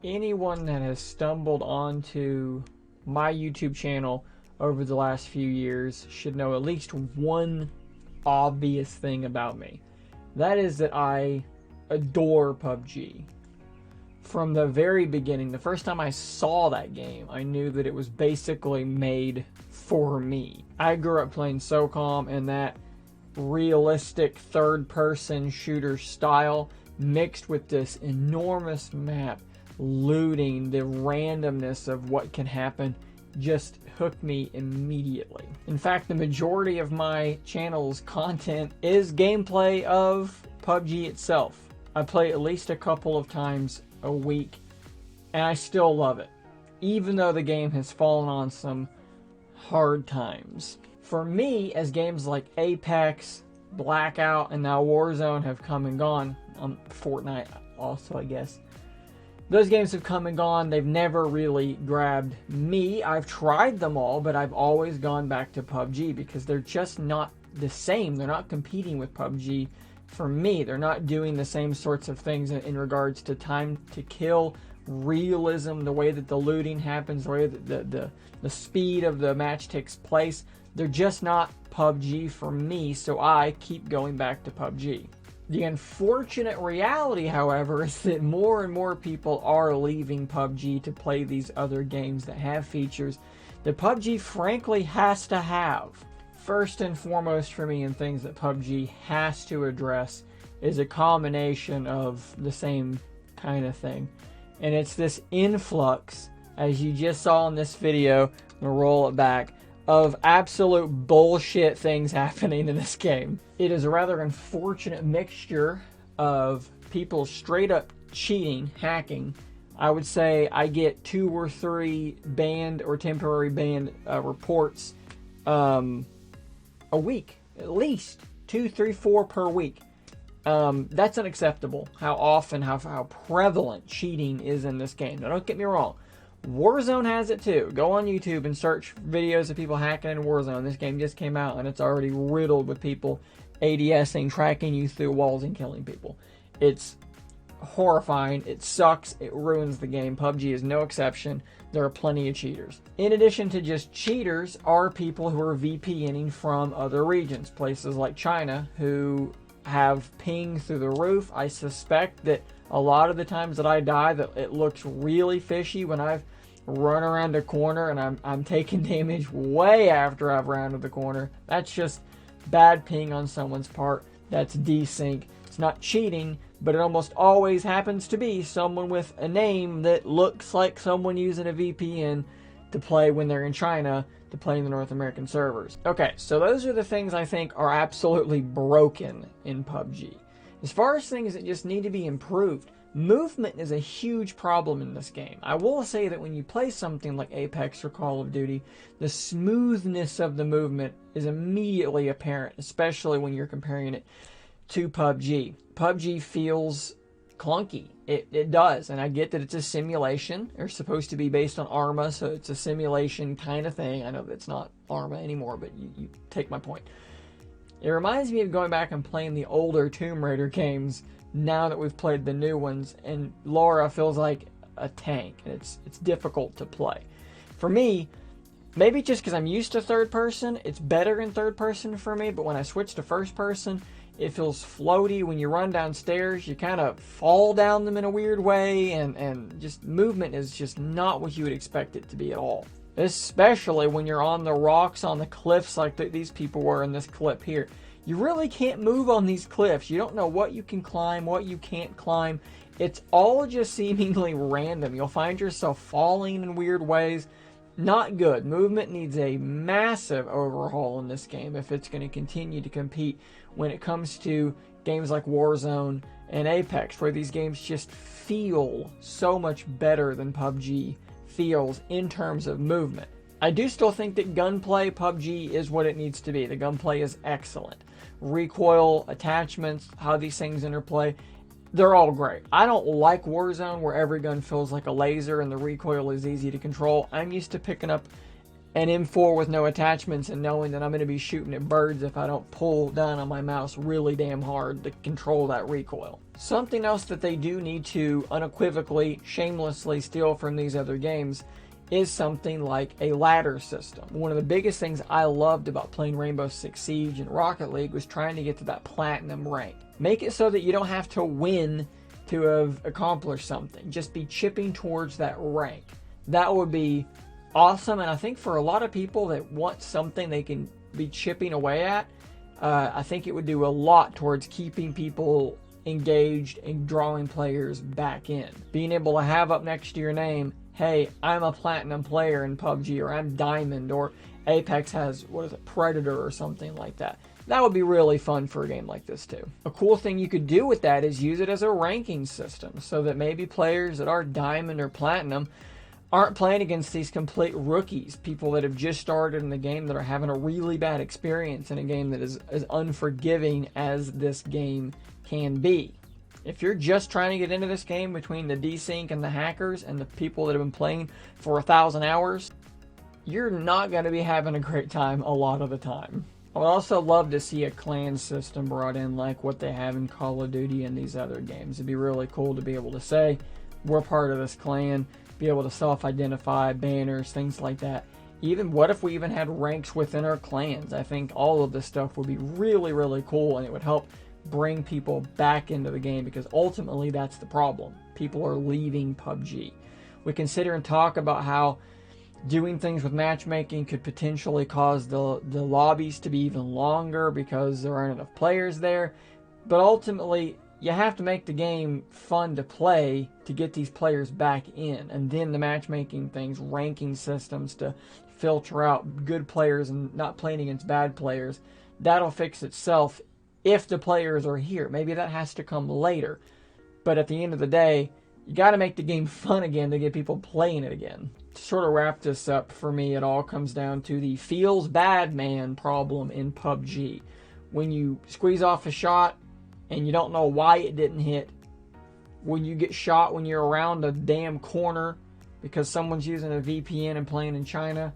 anyone that has stumbled onto my YouTube channel over the last few years should know at least one obvious thing about me. That is that I adore PUBG. From the very beginning, the first time I saw that game, I knew that it was basically made for me. I grew up playing SOCOM and that realistic third-person shooter style mixed with this enormous map, looting, the randomness of what can happen just hooked me immediately. In fact, the majority of my channel's content is gameplay of PUBG itself. I play at least a couple of times a week, and I still love it, even though the game has fallen on some hard times. For me, as games like Apex, Blackout, and now Warzone have come and gone, Fortnite also, I guess, those games have come and gone. They've never really grabbed me. I've tried them all, but I've always gone back to PUBG because they're just not the same. They're not competing with PUBG for me. They're not doing the same sorts of things in regards to time to kill, realism, the way that the looting happens, the way that the speed of the match takes place. They're just not PUBG for me, so I keep going back to PUBG. The unfortunate reality, however, is that more and more people are leaving PUBG to play these other games that have features that PUBG frankly has to have. First and foremost for me, and things that PUBG has to address, is a combination of the same kind of thing. And it's this influx, as you just saw in this video, I'm gonna roll it back, of absolute bullshit things happening in this game. It is a rather unfortunate mixture of people straight up cheating, hacking. I would say I get 2 or 3 banned or temporary banned reports a week, at least 2, 3, 4 per week. That's unacceptable. How often, how prevalent cheating is in this game. Now, don't get me wrong. Warzone has it too. Go on YouTube and search videos of people hacking in Warzone. This game just came out and it's already riddled with people ADSing, tracking you through walls and killing people. It's horrifying. It sucks. It ruins the game. PUBG is no exception. There are plenty of cheaters. In addition to just cheaters, are people who are VPNing from other regions, places like China, who have ping through the roof. I suspect that a lot of the times that I die, that it looks really fishy when I've run around a corner and I'm taking damage way after I've rounded the corner. That's just bad ping on someone's part. That's desync. It's not cheating, but it almost always happens to be someone with a name that looks like someone using a VPN to play when they're in China, to play in the North American servers. Okay, so those are the things I think are absolutely broken in PUBG. As far as things that just need to be improved, movement is a huge problem in this game. I will say that when you play something like Apex or Call of Duty, the smoothness of the movement is immediately apparent, especially when you're comparing it to PUBG. PUBG feels clunky. It does, and I get that it's a simulation. They're supposed to be based on Arma, so it's a simulation kind of thing. I know that's not Arma anymore, but you take my point. It reminds me of going back and playing the older Tomb Raider games now that we've played the new ones, and Laura feels like a tank, and it's difficult to play. For me, maybe just because I'm used to third person, it's better in third person for me, but when I switch to first person, it feels floaty. When you run downstairs, you kind of fall down them in a weird way, and just movement is just not what you would expect it to be at all. Especially when you're on the rocks, on the cliffs like these people were in this clip here. You really can't move on these cliffs. You don't know what you can climb, what you can't climb. It's all just seemingly random. You'll find yourself falling in weird ways. Not good. Movement needs a massive overhaul in this game if it's going to continue to compete when it comes to games like Warzone and Apex, where these games just feel so much better than PUBG feels in terms of movement. I do still think that gunplay, PUBG is what it needs to be. The gunplay is excellent. Recoil, attachments, how these things interplay, they're all great. I don't like Warzone where every gun feels like a laser and the recoil is easy to control. I'm used to picking up an M4 with no attachments and knowing that I'm going to be shooting at birds if I don't pull down on my mouse really damn hard to control that recoil. Something else that they do need to unequivocally, shamelessly steal from these other games is something like a ladder system. One of the biggest things I loved about playing Rainbow Six Siege and Rocket League was trying to get to that platinum rank. Make it so that you don't have to win to have accomplished something. Just be chipping towards that rank. That would be awesome, and I think for a lot of people that want something they can be chipping away at, I think it would do a lot towards keeping people engaged and drawing players back in. Being able to have up next to your name, hey, I'm a platinum player in PUBG, or I'm diamond, or Apex has, what is it, Predator or something like that. That would be really fun for a game like this too. A cool thing you could do with that is use it as a ranking system, so that maybe players that are diamond or platinum aren't playing against these complete rookies, people that have just started in the game that are having a really bad experience in a game that is as unforgiving as this game can be. If you're just trying to get into this game between the desync and the hackers and the people that have been playing for 1,000 hours, you're not going to be having a great time a lot of the time. I would also love to see a clan system brought in like what they have in Call of Duty and these other games. It'd be really cool to be able to say, we're part of this clan, be able to self-identify, banners, things like that. Even what if we even had ranks within our clans? I think all of this stuff would be really, really cool, and it would help bring people back into the game, because ultimately that's the problem. People are leaving PUBG. We can sit here and talk about how doing things with matchmaking could potentially cause the lobbies to be even longer because there aren't enough players there, but ultimately you have to make the game fun to play to get these players back in, and then the matchmaking things, ranking systems to filter out good players and not playing against bad players, that'll fix itself if the players are here. Maybe that has to come later, but at the end of the day, you got to make the game fun again to get people playing it again. To sort of wrap this up, for me, it all comes down to the feels bad man problem in PUBG. When you squeeze off a shot and you don't know why it didn't hit, when you get shot when you're around a damn corner because someone's using a VPN and playing in China,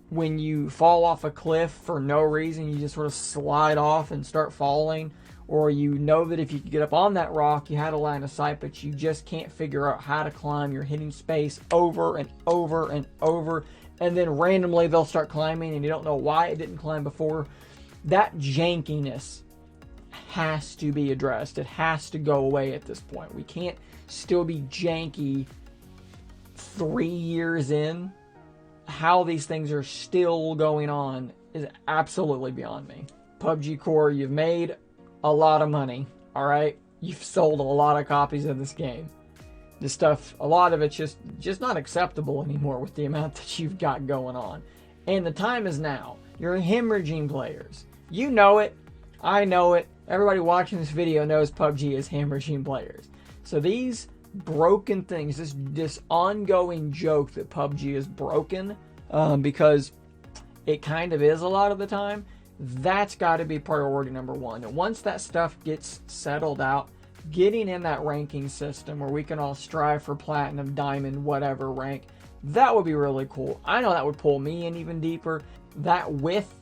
when you fall off a cliff for no reason, you just sort of slide off and start falling, or you know that if you could get up on that rock, you had a line of sight, but you just can't figure out how to climb. You're hitting space over and over and over, and then randomly they'll start climbing and you don't know why it didn't climb before. That jankiness has to be addressed. It has to go away at this point. We can't still be janky 3 years in. How these things are still going on is absolutely beyond me. PUBG Core, you've made a lot of money, all right? You've sold a lot of copies of this game. This stuff, a lot of it's just not acceptable anymore with the amount that you've got going on. And the time is now. You're hemorrhaging players. You know it. I know it. Everybody watching this video knows PUBG is hemorrhaging players. So these broken things, this ongoing joke that PUBG is broken, because it kind of is a lot of the time, that's got to be priority number one. And once that stuff gets settled out, getting in that ranking system where we can all strive for platinum, diamond, whatever rank, that would be really cool. I know that would pull me in even deeper. That with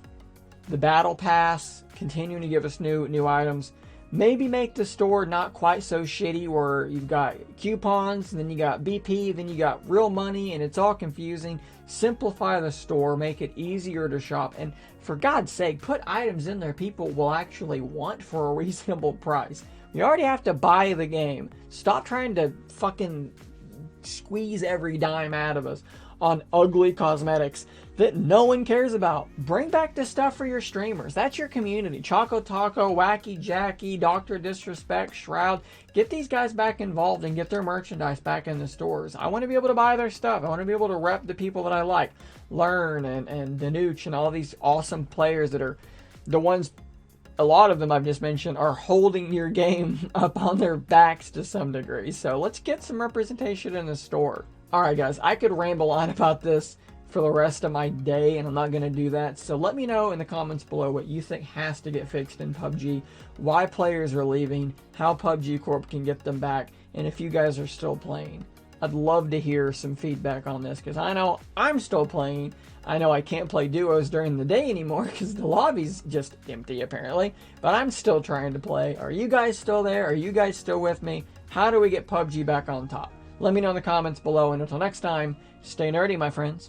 the battle pass continuing to give us new items, maybe make the store not quite so shitty where you've got coupons and then you got BP, then you got real money, and it's all confusing. Simplify the store, make it easier to shop, and for God's sake, put items in there people will actually want for a reasonable price. You already have to buy the game. Stop trying to fucking squeeze every dime out of us on ugly cosmetics that no one cares about. Bring back the stuff for your streamers. That's your community. Choco Taco, Wacky Jackie, Dr. Disrespect, Shroud. Get these guys back involved and get their merchandise back in the stores. I want to be able to buy their stuff. I want to be able to rep the people that I like. Learn and Danuch and all these awesome players that are the ones, a lot of them I've just mentioned, are holding your game up on their backs to some degree. So let's get some representation in the store. Alright guys, I could ramble on about this for the rest of my day, and I'm not going to do that. So let me know in the comments below what you think has to get fixed in PUBG, why players are leaving, how PUBG Corp can get them back, and if you guys are still playing. I'd love to hear some feedback on this, because I know I'm still playing. I know I can't play duos during the day anymore because the lobby's just empty apparently, but I'm still trying to play. Are you guys still there? Are you guys still with me? How do we get PUBG back on top? Let me know in the comments below, and until next time, stay nerdy, my friends.